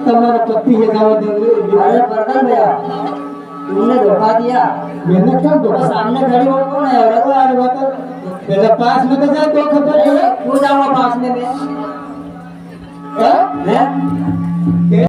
तुम्हारा पति है गाँव में। अरे प्रधान भैया, तुमने धोखा दिया। मैंने क्या धोखा? सामने खड़ी हो कौन है? अरे वो यार बता, मेरे पास में तो जा तो खबर है। क्यों जाऊंगा पास में मैं? हाँ? मैं